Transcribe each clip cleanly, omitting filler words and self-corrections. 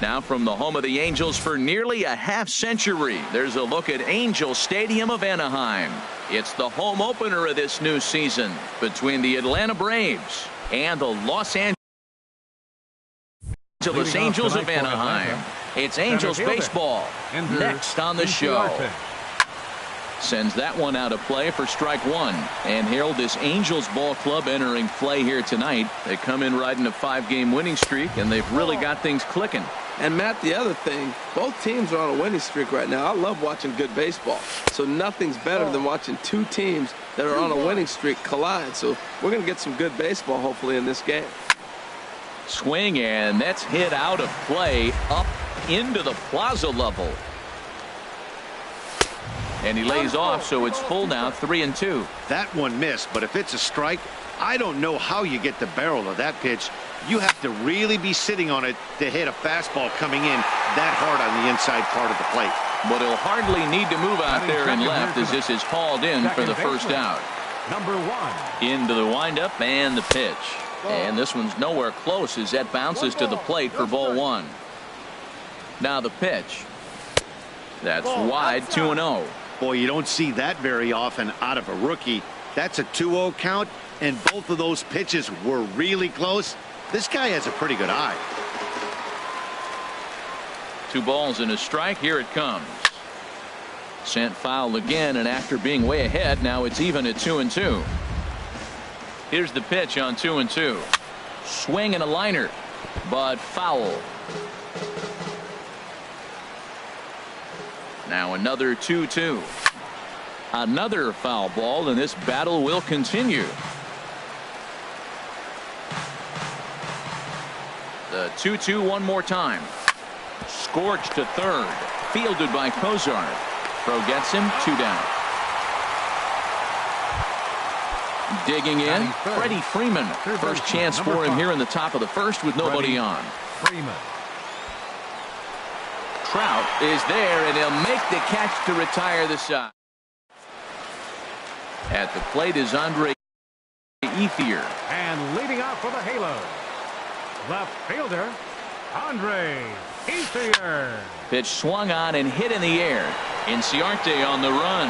Now from the home of the Angels for nearly a half-century, there's a look at Angel Stadium of Anaheim. It's the home opener of this new season between the Atlanta Braves and the Los Angeles Angels of Anaheim. It's Angels baseball next on the show. Sends that one out of play for strike one. And Harold, this Angels ball club entering play here tonight. They come in riding a 5-game winning streak, and they've really got things clicking. And Matt, the other thing, both teams are on a winning streak right now. I love watching good baseball. So nothing's better than watching two teams that are on a winning streak collide. So we're going to get some good baseball hopefully in this game. Swing, and that's hit out of play up into the plaza level. And he lays off, so it's full now, 3-2. That one missed, but if it's a strike, I don't know how you get the barrel of that pitch. You have to really be sitting on it to hit a fastball coming in that hard on the inside part of the plate. But he'll hardly need to move out there and left as this is hauled in for the first out. Number 1. Into the windup and the pitch. And this one's nowhere close as that bounces to the plate for ball one. Now the pitch. That's wide, 2-0. Boy, you don't see that very often out of a rookie. That's a 2-0 count, and both of those pitches were really close. This guy has a pretty good eye. 2 balls and a strike. Here it comes. Sent foul again, and after being way ahead, now it's even at 2-2. Here's the pitch on 2-2. Swing and a liner, but foul. Now another 2-2. Another foul ball, and this battle will continue. The 2-2 one more time. Scorched to third. Fielded by Kozar. Pro gets him, 2 down. Digging in, Freddie Freeman. First chance for him here in the top of the first with nobody on. Freeman. Trout is there, and he'll make the catch to retire the side. At the plate is Andre Ethier. And leading off for the Halo, the fielder, Andre Ethier. Pitch swung on and hit in the air. Inciarte on the run.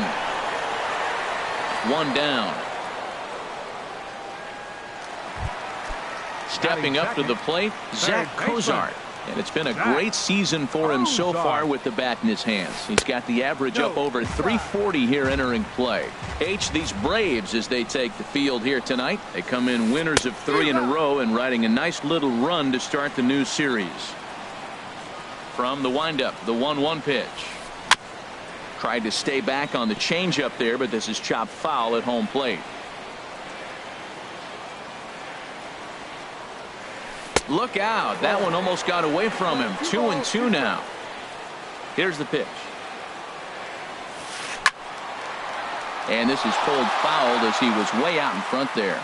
1 down. Stepping up to the plate, Zach Kozart. And it's been a great season for him so far with the bat in his hands. He's got the average up over 340 here entering play. These Braves, as they take the field here tonight, they come in winners of 3 in a row and riding a nice little run to start the new series. From the windup, the 1-1 pitch. Tried to stay back on the changeup there, but this is chopped foul at home plate. Look out. That one almost got away from him. 2-2 now. Here's the pitch. And this is pulled fouled as he was way out in front there.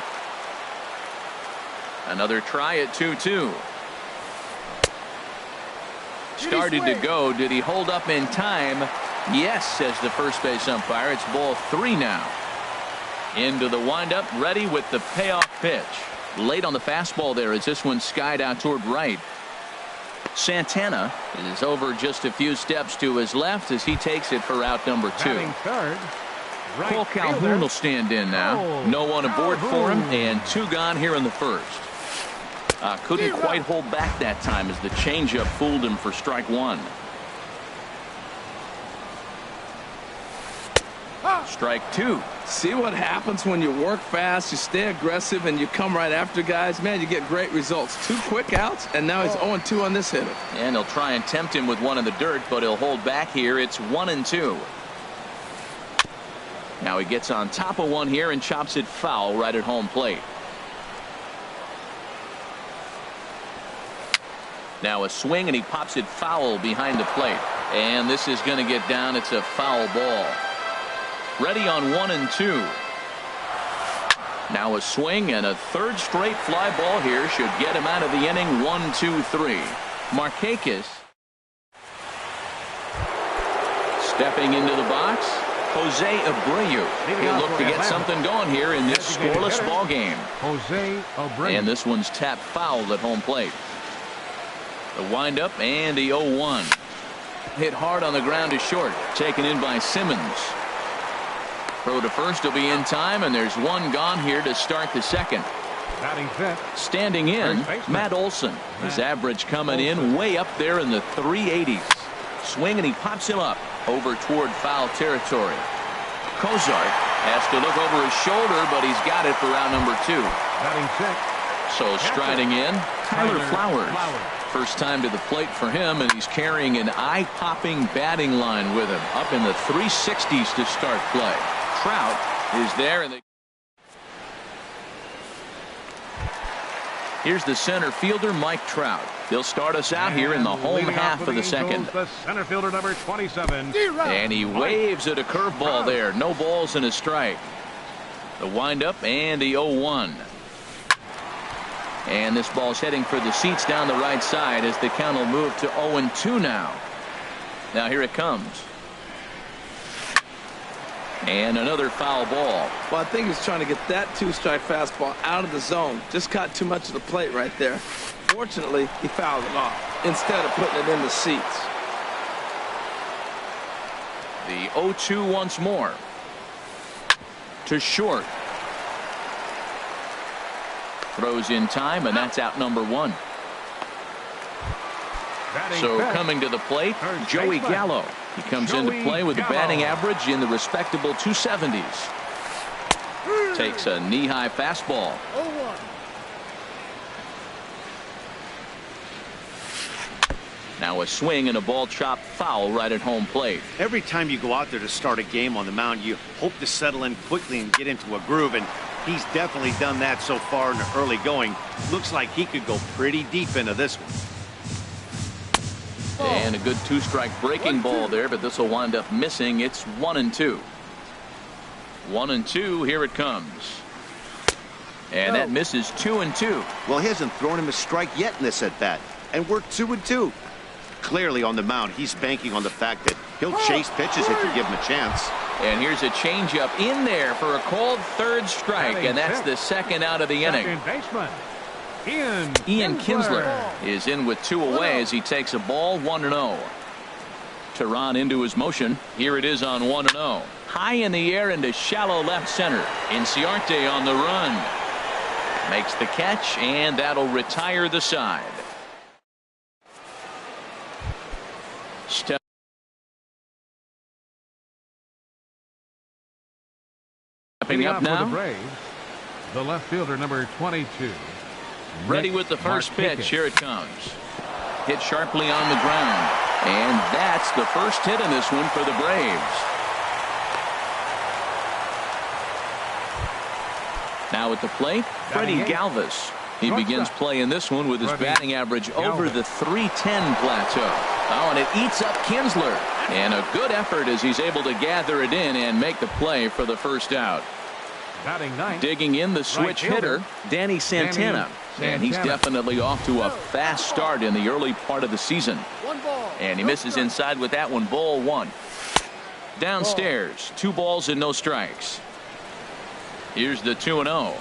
Another try at 2-2. Started to go. Did he hold up in time? Yes, says the first base umpire. It's ball 3 now. Into the windup, ready with the payoff pitch. Late on the fastball there as this one skied out toward right. Santana is over just a few steps to his left as he takes it for out number 2. Cole Calhoun will stand in now. No one aboard for him, and 2 gone here in the first. Couldn't quite hold back that time as the changeup fooled him for strike 1. Strike 2. See what happens when you work fast, you stay aggressive, and you come right after guys. Man, you get great results. 2 quick outs, and now he's 0-2 on this hitter. And he'll try and tempt him with one in the dirt, but he'll hold back here. It's 1-2. Now he gets on top of one here and chops it foul right at home plate. Now a swing, and he pops it foul behind the plate. And this is going to get down. It's a foul ball. Ready on 1-2. Now a swing, and a third straight fly ball here should get him out of the inning. 1-2-3. Markakis stepping into the box. Jose Abreu. He'll look to get something going here in this scoreless ball game. Jose Abreu. And this one's tapped foul at home plate. The windup and the 0-1. Hit hard on the ground to short. Taken in by Simmons. Throw to first will be in time, and there's one gone here to start the second. Batting fifth. Standing in, Matt Olson. His average coming in way up there in the 380s. Swing, and he pops him up over toward foul territory. Cozart has to look over his shoulder, but he's got it for round number 2. Batting sixth. So striding in, Tyler Flowers. First time to the plate for him, and he's carrying an eye-popping batting line with him. Up in the 360s to start play. Trout is there, and here's the center fielder, Mike Trout. He'll start us out here in the home half of the second. The center fielder, number 27. And he waves at a curveball there. No balls and a strike. The windup and the 0-1. And this ball's heading for the seats down the right side as the count will move to 0-2 now. Now here it comes. And another foul ball. Well, I think he's trying to get that 2-strike fastball out of the zone. Just caught too much of the plate right there. Fortunately, he fouled it off instead of putting it in the seats. The 0-2 once more. To short. Throws in time, and that's out number 1. So coming to the plate, Joey Gallo. He comes into play with a batting average in the respectable 270s. Takes a knee-high fastball. Now a swing and a ball chopped foul right at home plate. Every time you go out there to start a game on the mound, you hope to settle in quickly and get into a groove, and he's definitely done that so far in the early going. Looks like he could go pretty deep into this one. And a good 2-strike breaking ball there, but this will wind up missing. It's 1-2. 1-2. Here it comes. And that misses 2-2. Well, he hasn't thrown him a strike yet in this at bat, and we're 2-2. Clearly on the mound, he's banking on the fact that he'll chase pitches if you give him a chance. And here's a changeup in there for a called third strike, and that's the second out of the inning. Second baseman, Ian Kinsler is in with 2 away as he takes a ball 1-0. Tehran into his motion. Here it is on 1-0. High in the air into shallow left center. Inciarte on the run. Makes the catch, and that'll retire the side. Stepping up now. For the Braves, the left fielder, number 22. Ready with the first pitch. Here it comes. Hit sharply on the ground. And that's the first hit in this one for the Braves. Now at the plate, Freddie Galvis. He begins play in this one with his batting average over the 310 plateau. Oh, and it eats up Kinsler. And a good effort as he's able to gather it in and make the play for the first out. Digging in the switch hitter, Danny Santana. And he's definitely off to a fast start in the early part of the season. And he misses inside with that one. Ball 1. Downstairs, 2 balls and no strikes. Here's the 2-0.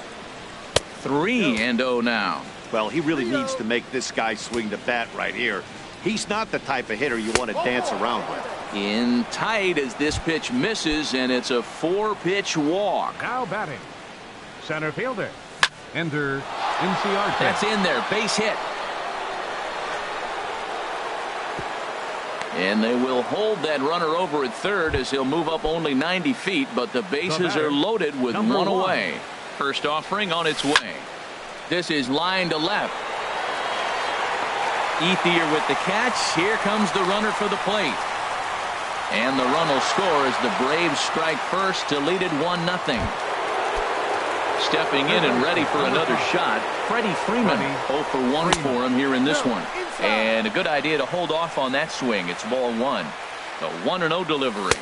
3-0 now. Well, he really needs to make this guy swing the bat right here. He's not the type of hitter you want to dance around with. In tight as this pitch misses, and it's a 4-pitch walk. Now batting, center fielder, enter Inciarte. That's in there, base hit. And they will hold that runner over at third as he'll move up only 90 feet, but the bases are loaded with 1 away. First offering on its way. This is line to left. Ethier with the catch. Here comes the runner for the plate. And the run will score as the Braves strike first to lead it 1-0. Stepping in and ready for another shot, Freddie Freeman. 0 for 1 for him here in this one. And a good idea to hold off on that swing. It's ball 1. A 1-0 delivery.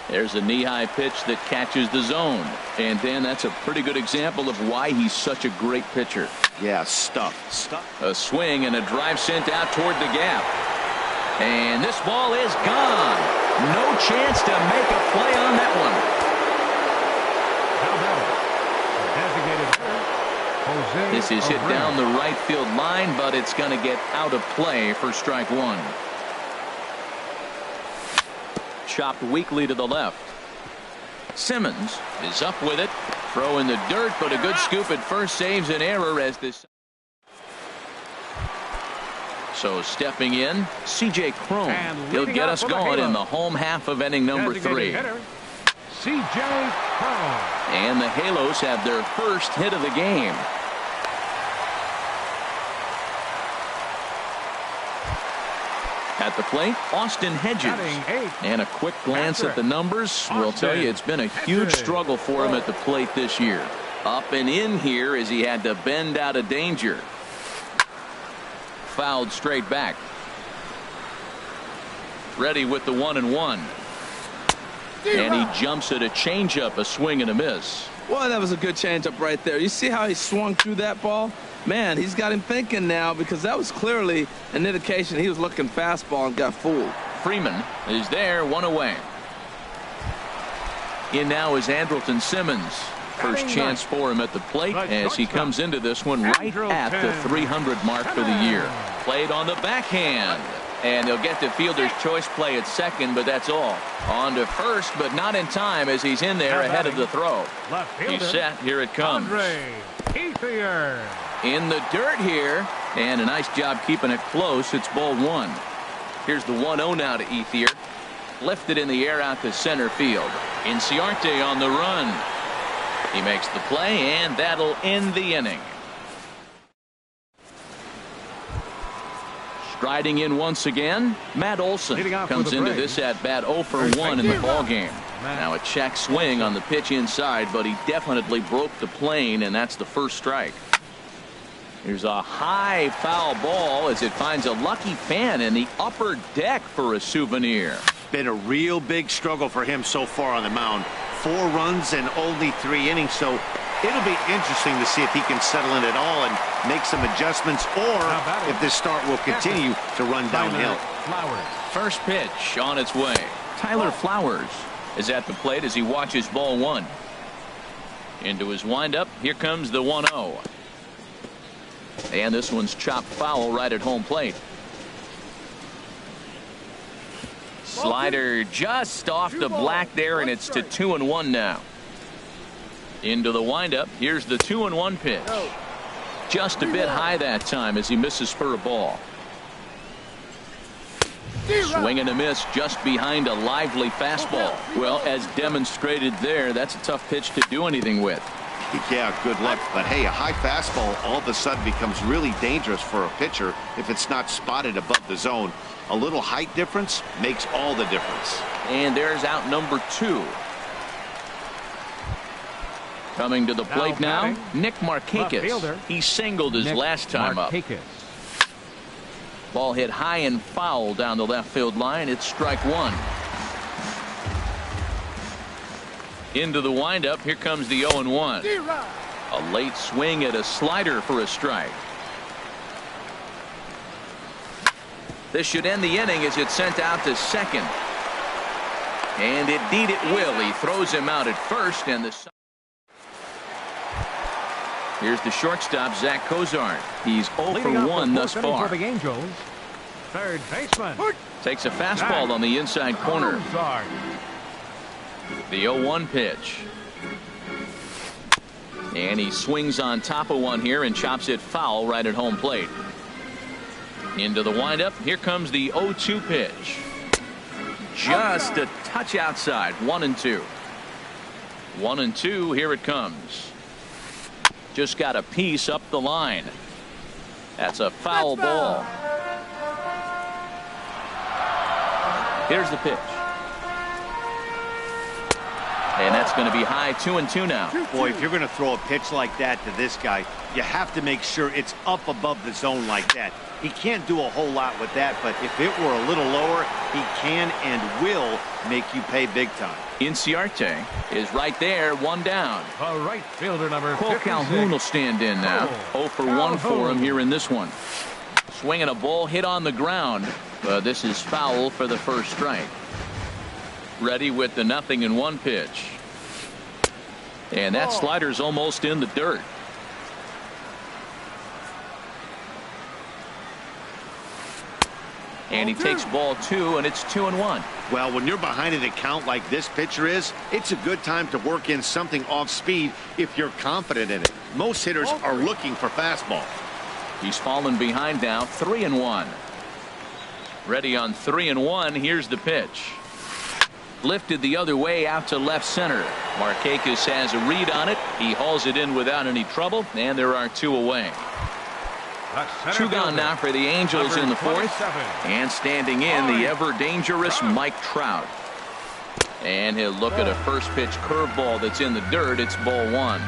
There's a knee-high pitch that catches the zone. And Dan, that's a pretty good example of why he's such a great pitcher. Yeah, stuff. A swing and a drive sent out toward the gap. And this ball is gone. No chance to make a play on that one. This is hit down the right field line, but it's going to get out of play for strike one. Chopped weakly to the left. Simmons is up with it. Throw in the dirt, but a good scoop at first saves an error as this. So stepping in, C.J. Cron. He'll get us going in the home half of inning number 3. C.J. Cron. And the Halos have their first hit of the game. At the plate, Austin Hedges. And a quick glance at the numbers will tell you it's been a huge struggle for him at the plate this year. Up and in here as he had to bend out of danger. Fouled straight back. Ready with the 1-1. And he jumps at a changeup, a swing and a miss. Well, that was a good changeup right there. You see how he swung through that ball? Man, he's got him thinking now, because that was clearly an indication he was looking fastball and got fooled. Freeman is there, one away. In now is Andrelton Simmons. First chance for him at the plate as he comes into this one right at the 300 mark for the year. Played on the backhand. And they'll get the fielder's choice play at second, but that's all. On to first, but not in time as he's in there ahead of the throw. He's set. Here it comes. In the dirt here. And a nice job keeping it close. It's ball one. Here's the 1-0 now to Ethier. Lifted in the air out to center field. Inciarte on the run. He makes the play, and that'll end the inning. Striding in once again, Matt Olson comes into this at bat 0 for 1 in the ballgame. Now a check swing on the pitch inside, but he definitely broke the plane, and that's the first strike. Here's a high foul ball as it finds a lucky fan in the upper deck for a souvenir. Been a real big struggle for him so far on the mound. 4 runs and only 3 innings, so it'll be interesting to see if he can settle in at all and make some adjustments, or if this start will continue to run downhill. First pitch on its way. Tyler Flowers is at the plate as he watches ball one. Into his windup. Here comes the 1-0. And this one's chopped foul right at home plate. Slider just off the black there, and it's to 2-1 now. Into the windup. Here's the 2-1 pitch. Just a bit high that time as he misses for a ball. Swing and a miss just behind a lively fastball. Well, as demonstrated there, that's a tough pitch to do anything with. Yeah, good luck. But hey, a high fastball all of a sudden becomes really dangerous for a pitcher if it's not spotted above the zone. A little height difference makes all the difference. And there's out number 2. Coming to the plate now, Nick Markakis. He singled his last time up. Ball hit high and foul down the left field line. It's strike 1. Into the windup. Here comes the 0-1. A late swing at a slider for a strike. This should end the inning as it's sent out to second. And indeed it will. He throws him out at first, and the here's the shortstop, Zach Cozart. He's 0 for 1 thus far. For the Angels, third baseman takes a fastball on the inside corner. The 0-1 pitch. And he swings on top of one here and chops it foul right at home plate. Into the windup. Here comes the 0-2 pitch. Just a touch outside. 1-2. 1-2. Here it comes. Just got a piece up the line. That's a foul ball. Here's the pitch. And that's going to be high. 2-2 now. Boy, if you're going to throw a pitch like that to this guy, you have to make sure it's up above the zone like that. He can't do a whole lot with that, but if it were a little lower, he can and will make you pay big time. Inciarte is right there, 1 down. A right fielder number Cole 56. Calhoun will stand in now. 0 for 1 for him here in this one. Swinging a ball hit on the ground. This is foul for the first strike. Ready with the 0-1 pitch. And that slider's almost in the dirt. And he takes ball 2, and it's 2-1. Well, when you're behind an account like this pitcher is, it's a good time to work in something off speed if you're confident in it. Most hitters are looking for fastballs. He's fallen behind now, 3-1. Ready on 3-1. Here's the pitch. Lifted the other way out to left center. Markakis has a read on it. He hauls it in without any trouble, and there are 2 away. 2 gone now for the Angels in the 4th. And standing in, the ever-dangerous Mike Trout. And he'll look at a first-pitch curveball that's in the dirt. It's ball 1.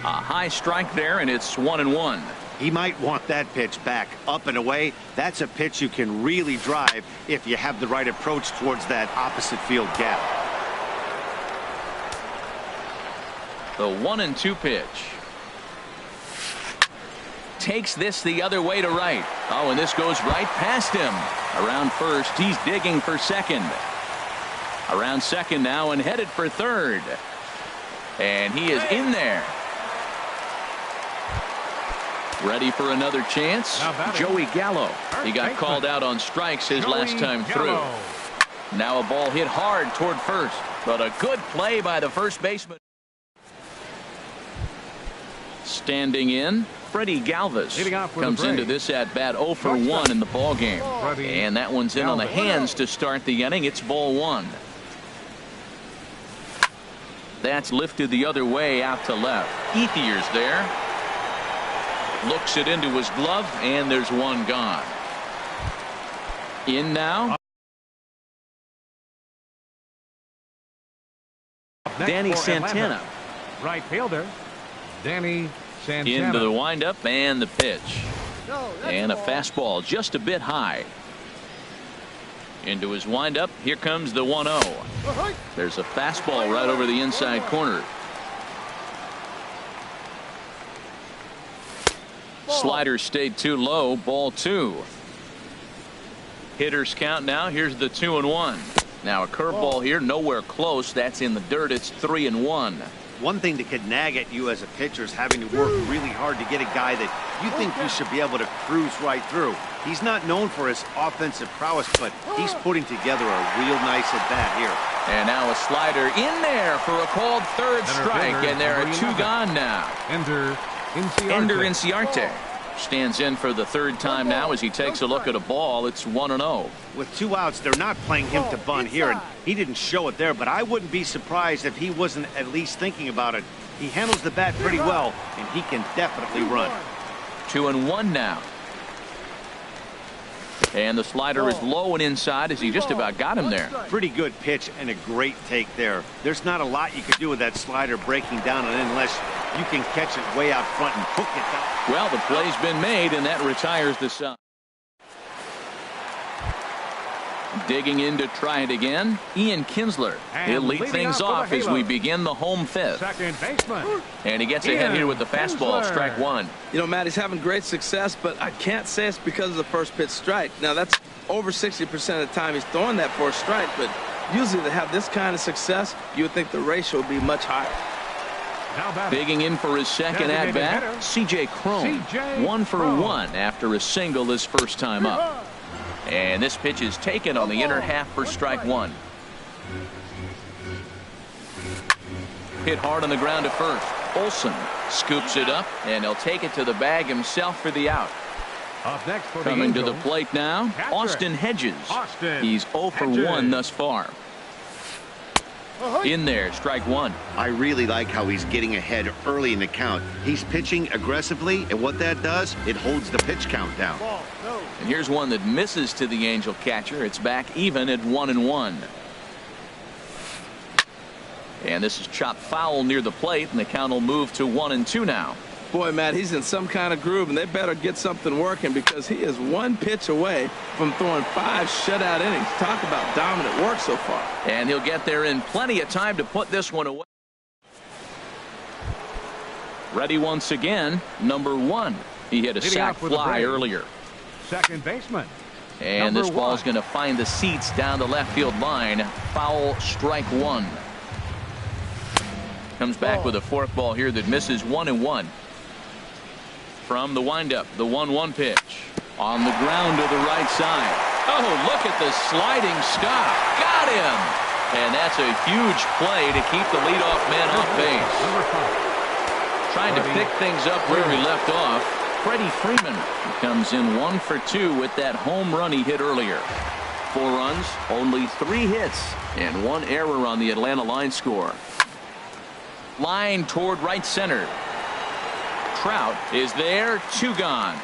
A high strike there, and it's 1-1. He might want that pitch back, up and away. That's a pitch you can really drive if you have the right approach towards that opposite field gap. The 1-2 pitch. Takes this the other way to right. Oh, and this goes right past him. Around first, he's digging for second. Around second now and headed for third. And he is in there. Ready for another chance. Joey Gallo. He got called out on strikes his last time through. Now a ball hit hard toward first, but a good play by the first baseman. Standing in, Freddie Galvis comes into this at bat 0 for 1 in the ball game, and that one's in on the hands to start the inning. It's ball 1. That's lifted the other way out to left. Ethier's there. Looks it into his glove, and there's 1 gone. In now. Danny Santana. Right fielder, Danny Santana. Into the windup and the pitch. And a fastball just a bit high. Into his windup. Here comes the 1-0. There's a fastball right over the inside corner. Slider stayed too low. Ball 2. Hitters count now. Here's the 2-1. Now a curveball here, nowhere close. That's in the dirt. It's 3-1. One thing that could nag at you as a pitcher is having to work really hard to get a guy that you think you should be able to cruise right through. He's not known for his offensive prowess, but he's putting together a real nice at bat here. And now a slider in there for a called third strike, and there are 2 gone now. Ender Inciarte stands in for the 3rd time now as he takes a look at a ball. It's 1-0. With 2 outs, they're not playing him to bunt here, and he didn't show it there, but I wouldn't be surprised if he wasn't at least thinking about it. He handles the bat pretty well, and he can definitely run. 2-1 now. And the slider is low and inside as he just about got him there. Pretty good pitch and a great take there. There's not a lot you could do with that slider breaking down and unless you can catch it way out front and hook it down. Well, the play's been made, and that retires the side. Digging in to try it again, Ian Kinsler. He'll lead things off as we begin the home 5th. Second baseman. And he gets ahead here with the fastball. Strike 1. You know, Matt, he's having great success, but I can't say it's because of the first pitch strike. Now, that's over 60% of the time he's throwing that for a strike, but usually to have this kind of success, you would think the ratio would be much higher. Digging in for his second at-bat, C.J. Cron. 1 for 1 after a single his first time up. And this pitch is taken on the inner half for strike 1. Hit hard on the ground to first. Olsen scoops it up, and he'll take it to the bag himself for the out. Up next for Coming to the plate now, Austin Hedges. He's 0 for 1 thus far. In there, strike 1. I really like how he's getting ahead early in the count. He's pitching aggressively, and what that does, it holds the pitch count down. And here's one that misses to the Angel catcher. It's back even at 1-1. And this is chopped foul near the plate, and the count will move to 1-2 now. Boy, Matt, he's in some kind of groove, and they better get something working because he is 1 pitch away from throwing 5 shutout innings. Talk about dominant work so far. And he'll get there in plenty of time to put this one away. Ready once again, number 1. He hit a sac fly earlier. Second baseman. And this ball's going to find the seats down the left field line. Foul, strike 1. Comes back with a forkball here that misses 1-1. from the windup, the 1-1 pitch. On the ground to the right side. Oh, look at the sliding stop. Got him. And that's a huge play to keep the leadoff man off base. Trying to pick things up where he left off. Freddie Freeman comes in 1 for 2 with that home run he hit earlier. 4 runs, only 3 hits, and 1 error on the Atlanta line score. Line toward right center. Trout is there, 2 gone.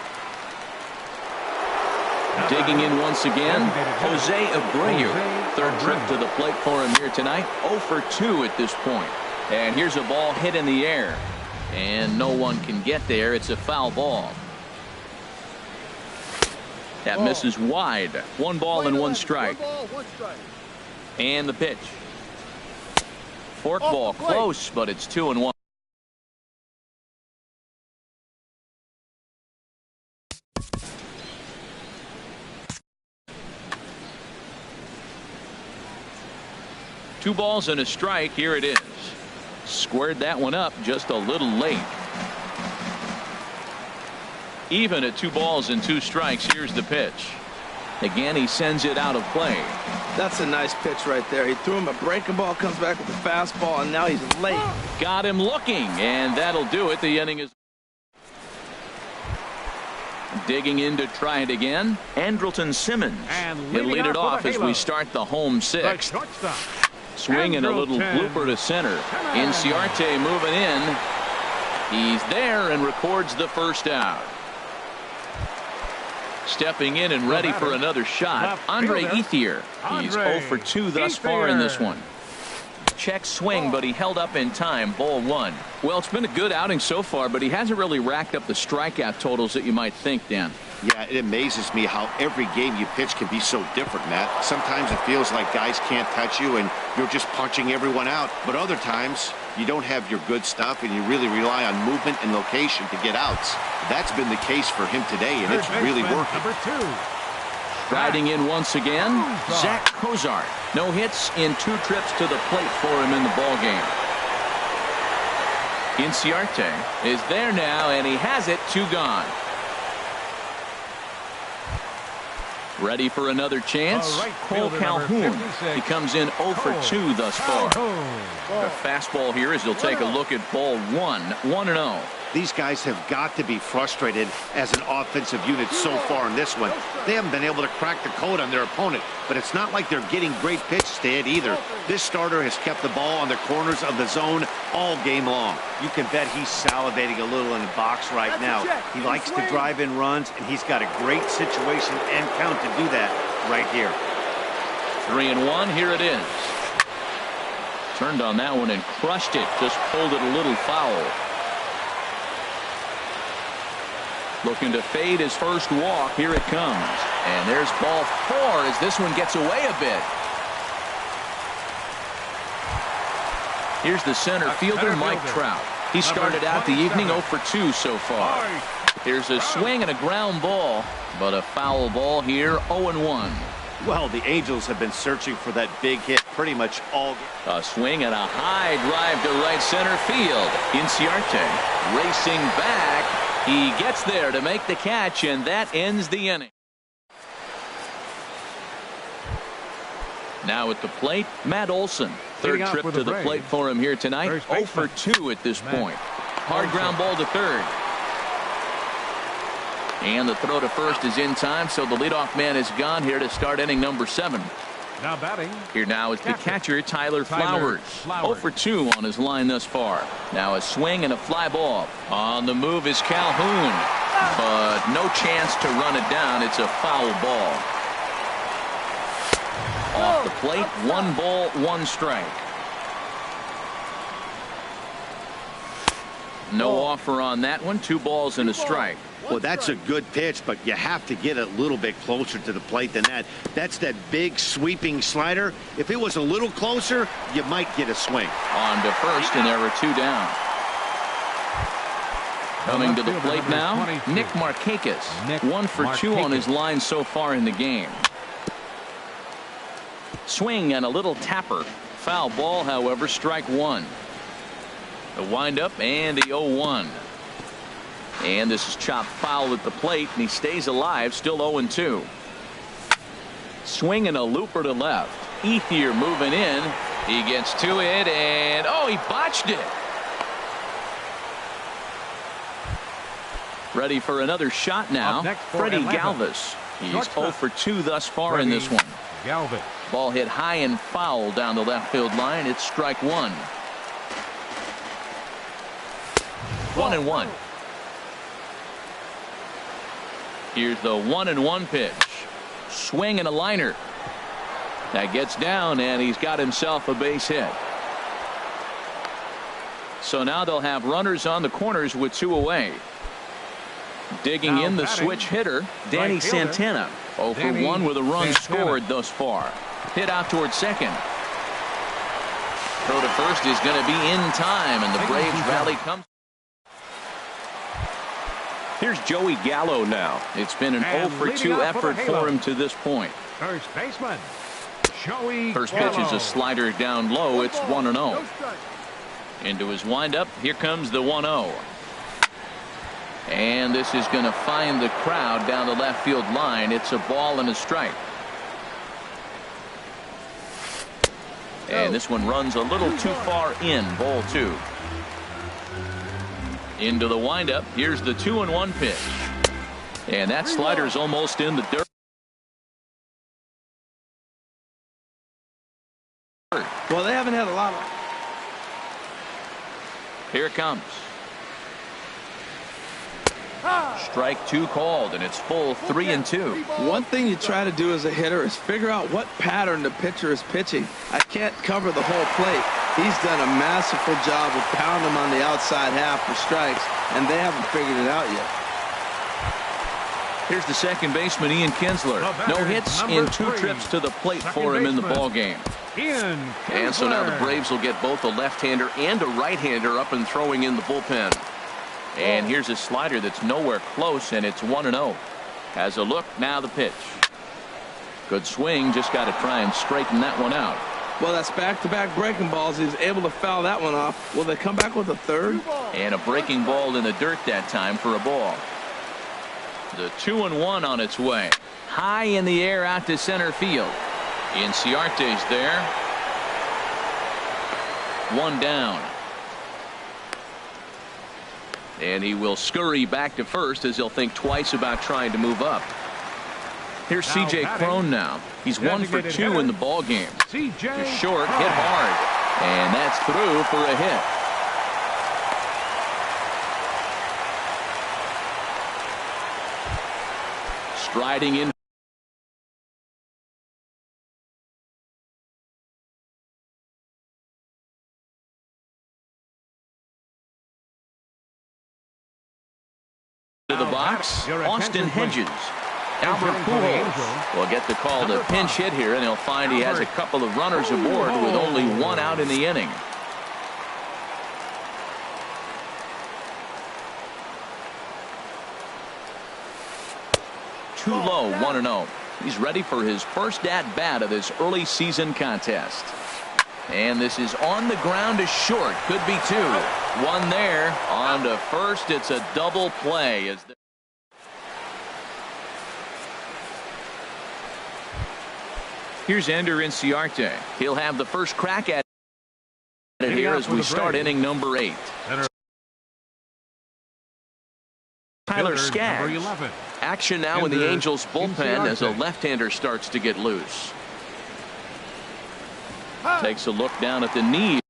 Digging in once again, Jose Abreu. 3rd trip to the plate for him here tonight. 0 for 2 at this point. And here's a ball hit in the air. And no one can get there. It's a foul ball. That misses wide. 1 ball and 1 strike. And the pitch. Forkball close, but it's 2-1. Two balls and a strike. Here it is. Squared that one up just a little late. Even at 2 balls and 2 strikes. Here's the pitch. Again, he sends it out of play. That's a nice pitch right there. He threw him a breaking ball, comes back with a fastball, and now he's late. Got him looking, and that'll do it. The inning is digging in to try it again. Andrelton Simmons. He'll lead it off as we start the home 6th. Swing and a little blooper to center. Inciarte moving in. He's there and records the first out. Stepping in and ready for another shot, Andre Ethier. He's 0 for 2 thus far in this one. Check swing, but he held up in time. Ball 1. Well, it's been a good outing so far, but he hasn't really racked up the strikeout totals that you might think, Dan. Yeah, it amazes me how every game you pitch can be so different, Matt. Sometimes it feels like guys can't touch you and you're just punching everyone out. But other times you don't have your good stuff and you really rely on movement and location to get outs. That's been the case for him today, and it's really working. Riding in once again, Zach Cozart. No hits in 2 trips to the plate for him in the ballgame. Inciarte is there now, and he has it. 2 gone. Ready for another chance. Cole Calhoun. He comes in 0 for 2 thus far. A fastball here as he'll take a look at ball 1. 1-0. These guys have got to be frustrated as an offensive unit so far in this one. They haven't been able to crack the code on their opponent, but it's not like they're getting great pitches to hit either. This starter has kept the ball on the corners of the zone all game long. You can bet he's salivating a little in the box right now. He likes to drive in runs, and he's got a great situation and count to do that right here. 3-1. Here it is. Turned on that one and crushed it. Just pulled it a little foul. Looking to fade his first walk. Here it comes. And there's ball 4 as this one gets away a bit. Here's the center fielder, Mike Trout. He started out the evening 0 for 2 so far. Here's a swing and a ground ball, but a foul ball here, 0-1. Well, the Angels have been searching for that big hit pretty much all game. A swing and a high drive to right center field. Inciarte racing back. He gets there to make the catch, and that ends the inning. Now at the plate, Matt Olson. 3rd trip to the plate for him here tonight. 0 for 2 at this point. Hard ground ball to 3rd. And the throw to first is in time, so the leadoff man is gone here to start inning number 7. Now batting. Here now is the catcher, Tyler Flowers. 0 for 2 on his line thus far. Now a swing and a fly ball. On the move is Calhoun, but no chance to run it down. It's a foul ball. Off the plate, 1 ball, 1 strike. No offer on that one. 2 balls and a strike. Well, that's a good pitch, but you have to get a little bit closer to the plate than that. That's that big sweeping slider. If it was a little closer, you might get a swing. On to first, and there are 2 down. Coming to the plate now, Nick Markakis. 1 for 2 on his line so far in the game. Swing and a little tapper. Foul ball, however, strike 1. The windup and the 0-1. And this is chopped foul at the plate, and he stays alive, still 0-2. Swinging a looper to left. Ethier moving in. He gets to it, and oh, he botched it. Ready for another shot now. Freddie Galvis. He's 0 for 2 thus far in this one. Galvis. Ball hit high and foul down the left field line. It's strike one. 1-1. Here's the 1-1 pitch. Swing and a liner. That gets down, and he's got himself a base hit. So now they'll have runners on the corners with 2 away. Digging in the switch hitter, Danny Santana. 0 for 1 with a run scored thus far. Hit out towards second. Throw to first is going to be in time, and the Braves rally comes. Here's Joey Gallo now. It's been an 0 for 2 effort for him to this point. First baseman, Joey First Gallo. pitch is a slider down low. It's 1-0. Into his windup. Here comes the 1-0. And this is going to find the crowd down the left field line. It's a ball and a strike. And this one runs a little too far in. Ball 2. Into the windup. Here's the 2-1 pitch. And that slider's almost in the dirt. Well, they haven't had a lot of. Here it comes. Strike 2 called, and it's full 3-2. One thing you try to do as a hitter is figure out what pattern the pitcher is pitching. I can't cover the whole plate. He's done a masterful job of pounding them on the outside half for strikes, and they haven't figured it out yet. Here's the second baseman, Ian Kinsler. No hits in 2 trips to the plate for him in the ball game. And so now the Braves will get both a left-hander and a right-hander up and throwing in the bullpen. And here's a slider that's nowhere close, and it's 1-0. Has a look, now the pitch. Good swing, just got to try and straighten that one out. Well, that's back-to-back breaking balls. He was able to foul that one off. Will they come back with a third? And a breaking ball in the dirt that time for a ball. The 2-1 on its way. High in the air out to center field. Inciarte's there. 1 down. And he will scurry back to first as he'll think twice about trying to move up. Here's C.J. Cron now. He's 1 for 2 in the ball game. Just short, hit hard. And that's through for a hit. Striding in. To the box, Austin Hedges. Albert Pujols will get the call to pinch hit here, and he'll find he has a couple of runners aboard with only 1 out in the inning. Too low, 1-0. He's ready for his first at-bat of this early season contest. And this is on the ground to short. Could be 2. 1 there. On to first. It's a double play. Here's Ender Inciarte. He'll have the first crack at it here as we start inning number 8. Tyler Skaggs. Action now in the Angels bullpen as a left-hander starts to get loose. Takes a look down at the knee.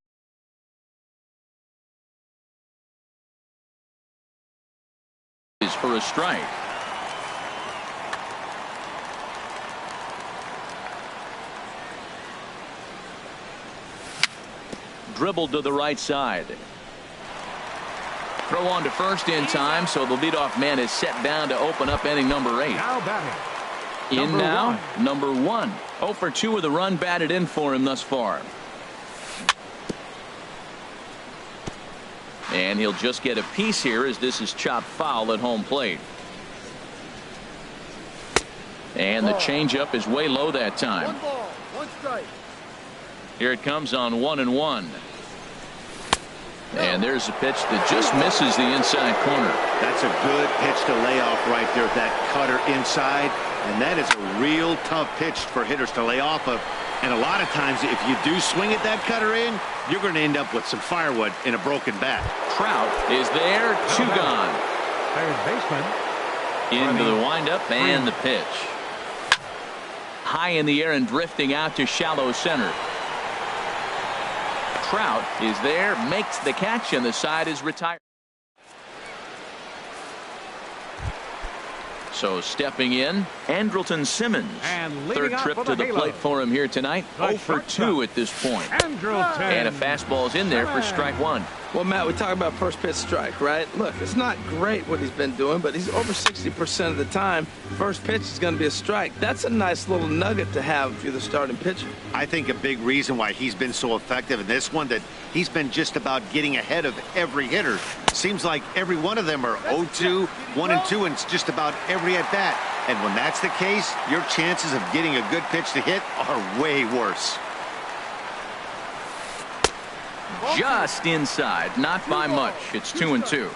Is for a strike. Dribbled to the right side. Throw on to first in time, so the leadoff man is set down to open up inning number 8. In now, number 1. 0 for 2 with a run batted in for him thus far. And he'll just get a piece here as this is chopped foul at home plate. And the changeup is way low that time. 1 ball, 1 strike. Here it comes on 1-1. And there's a pitch that just misses the inside corner. That's a good pitch to lay off right there, that cutter inside. And that is a real tough pitch for hitters to lay off of. And a lot of times, if you do swing at that cutter in, you're going to end up with some firewood in a broken bat. Trout is there, 2 gone. Third baseman. Into the windup and the pitch. High in the air and drifting out to shallow center. Trout is there, makes the catch, and the side is retired. So stepping in, Andrelton Simmons. And third trip to the plate for him here tonight. 0 for 2 at this point. Andrelton. And a fastball's in there for strike 1. Well, Matt, we talk about first pitch strike, right? Look, it's not great what he's been doing, but he's over 60% of the time. First pitch is going to be a strike. That's a nice little nugget to have if you're the starting pitcher. I think a big reason why he's been so effective in this one, that he's been just about getting ahead of every hitter. Seems like every one of them are 0-2, 1-2, and it's just about every at bat. And when that's the case, your chances of getting a good pitch to hit are way worse. Just inside, not by much. It's 2-2.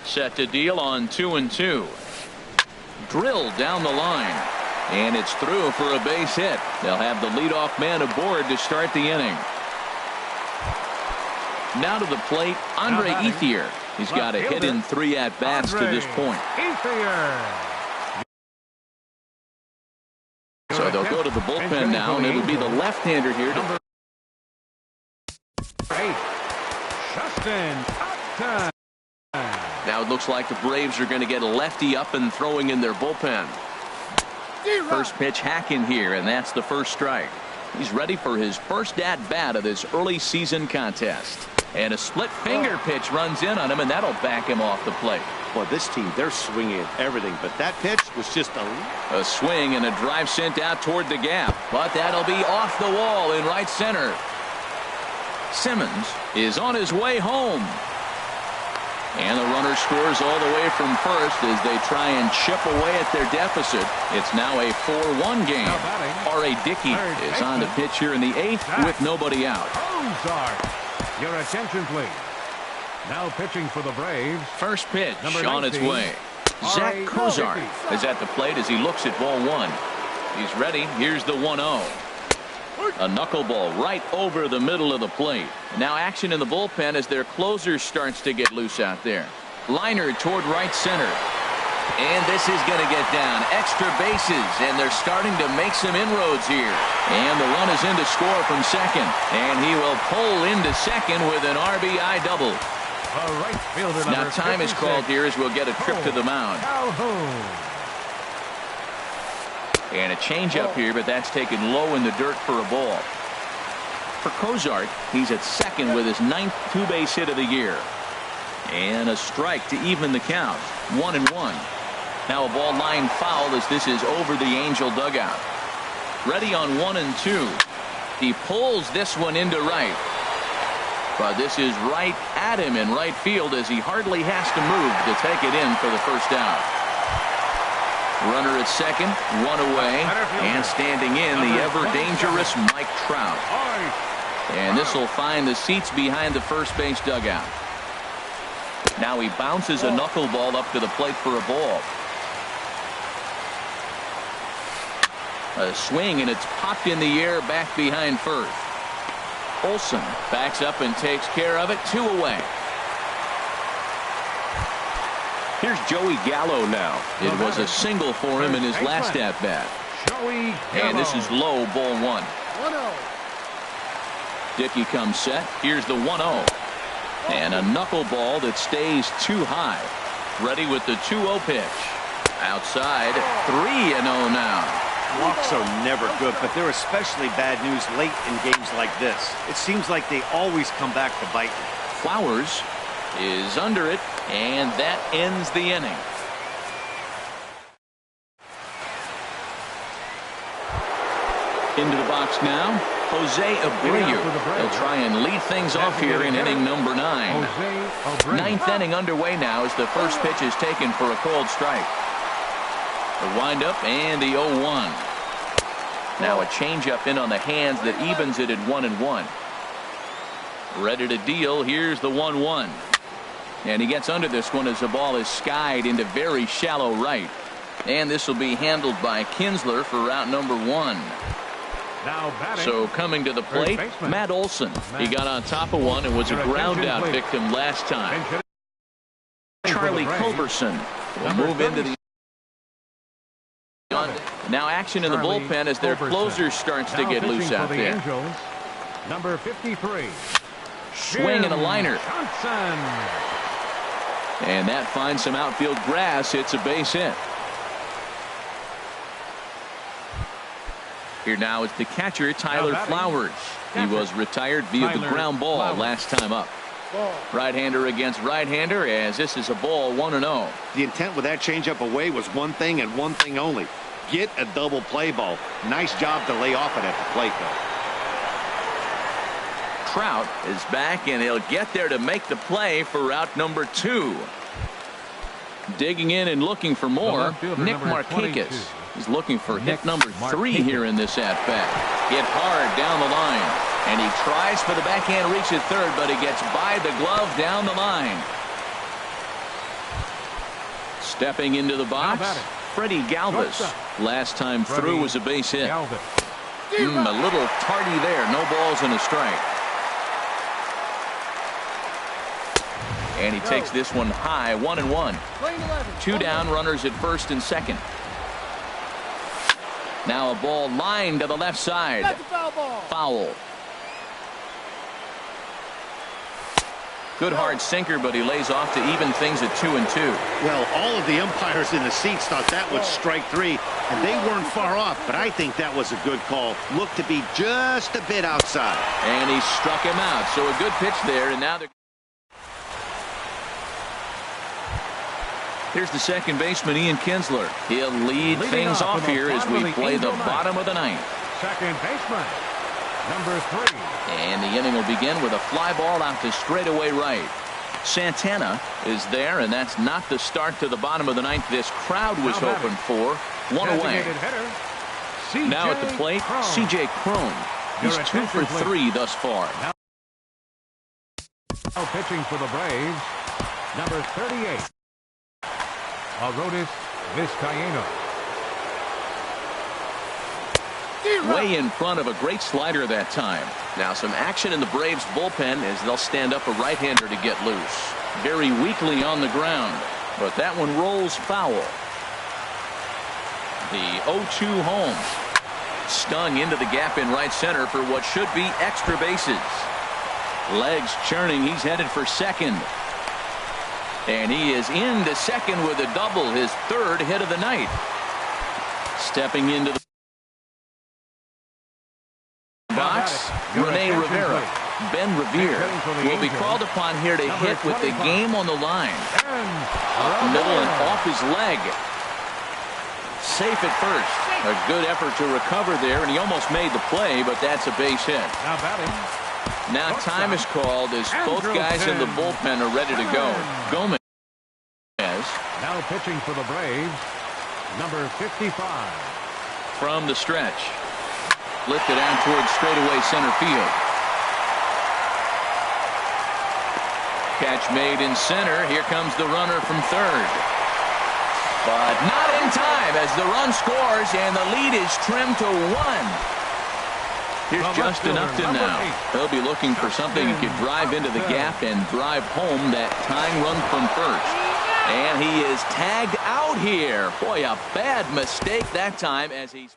Set to deal on 2-2. Drilled down the line, and it's through for a base hit. They'll have the leadoff man aboard to start the inning. Now to the plate, Andre Ethier. He's got a hit in 3 at-bats to this point. So they'll go to the bullpen now, and it'll be the left-hander here to Now it looks like the Braves are going to get a lefty up and throwing in their bullpen. First pitch hack in here, and that's the first strike. He's ready for his first at-bat of this early season contest. And a split finger pitch runs in on him, and that'll back him off the plate. Well, this team, they're swinging at everything, but that pitch was just a swing and a drive sent out toward the gap, but that'll be off the wall in right center. Simmons is on his way home. And the runner scores all the way from first as they try and chip away at their deficit. It's now a 4-1 game. R.A. Dickey is on the pitch here in the 8th with nobody out. Your attention, please. Now pitching for the Braves. First pitch on its way. Zach Cozart is at the plate as he looks at ball 1. He's ready. Here's the 1-0. A knuckleball right over the middle of the plate. Now action in the bullpen as their closer starts to get loose out there. Liner toward right center. And this is going to get down. Extra bases, and they're starting to make some inroads here. And the run is in to score from second. And he will pull into second with an RBI double. Now time is called here as we'll get a trip to the mound. And a changeup here, but that's taken low in the dirt for a ball. For Cozart, he's at second with his 9th two-base hit of the year. And a strike to even the count. 1-1. Now a ball line foul as this is over the Angel dugout. Ready on 1-2. He pulls this one into right. But this is right at him in right field as he hardly has to move to take it in for the first out. Runner at second, 1 away, and standing in the ever-dangerous Mike Trout. And this will find the seats behind the first base dugout. Now he bounces a knuckleball up to the plate for a ball. A swing, and it's popped in the air back behind first. Olsen backs up and takes care of it. 2 away. Here's Joey Gallo now. It was a single for him in his last at-bat. And this is low, ball 1. Dickey comes set. Here's the 1-0. And a knuckleball that stays too high. Ready with the 2-0 pitch. Outside, 3-0 now. Walks are never good, but they're especially bad news late in games like this. It seems like they always come back to bite you. Flowers is under it, and that ends the inning. Into the box now, Jose Abreu. He'll try and lead things off here in inning number 9. 9th inning underway now as the first pitch is taken for a called strike. The windup and the 0-1. Now a changeup in on the hands that evens it at 1-1. Ready to deal. Here's the 1-1. And he gets under this one as the ball is skied into very shallow right. And this will be handled by Kinsler for route number 1. So coming to the plate, Matt Olson. He got on top of one and was a ground out victim last time. Charlie Culberson will move into the now action in the bullpen as their closer starts to get loose out there. Number 53. Swing and a liner. And that finds some outfield grass. It's a base hit. Here now is the catcher, Tyler Flowers. He was retired via the ground ball last time up. Right-hander against right-hander as this is a ball 1-0. The intent with that changeup away was one thing and one thing only. Get a double play ball. Nice job to lay off it at the plate, though. Trout is back, and he'll get there to make the play for route number 2. Digging in and looking for more, Nick Markakis. He's looking for hit number 3 here in this at-bat. Hit hard down the line, and he tries for the backhand reach at third, but he gets by the glove down the line. Stepping into the box, Freddie Galvis. Last time through was a base hit. A little tardy there. No balls and a strike. And he takes this one high, 1-1. 2 down, runners at first and second. Now a ball lined to the left side. Foul. Good hard sinker, but he lays off to even things at 2-2. Well, all of the umpires in the seats thought that was strike 3, and they weren't far off, but I think that was a good call. Looked to be just a bit outside. And he struck him out, so a good pitch there, and now they're... Here's the second baseman, Ian Kinsler. He'll lead things off here as we play the bottom of the ninth. Second baseman, number 3. And the inning will begin with a fly ball out to straightaway right. Santana is there, and that's not the start to the bottom of the ninth this crowd was hoping for. 1 away. Now at the plate, C.J. Cron. He's 2 for 3 thus far. Now pitching for the Braves, number 38. Arodys Vizcaíno. Way in front of a great slider that time. Now some action in the Braves bullpen as they'll stand up a right-hander to get loose. Very weakly on the ground, but that one rolls foul. The 0-2 home. Stung into the gap in right center for what should be extra bases. Legs churning. He's headed for second. And he is into second with a double, his 3rd hit of the night. Stepping into the box, Rene Rivera. Ben Revere will be called upon here to hit with the game on the line. Up middle and off his leg. Safe at first. A good effort to recover there, and he almost made the play, but that's a base hit. Now batting. Now time is called as both guys in the bullpen are ready to go. Gomez. Now pitching for the Braves, number 55. From the stretch. Lifted out towards straightaway center field. Catch made in center. Here comes the runner from third. But not in time as the run scores and the lead is trimmed to 1. Here's Justin Upton now. He'll be looking for something he could drive into the gap and drive home that tying run from first. And he is tagged out here. Boy, a bad mistake that time as he's...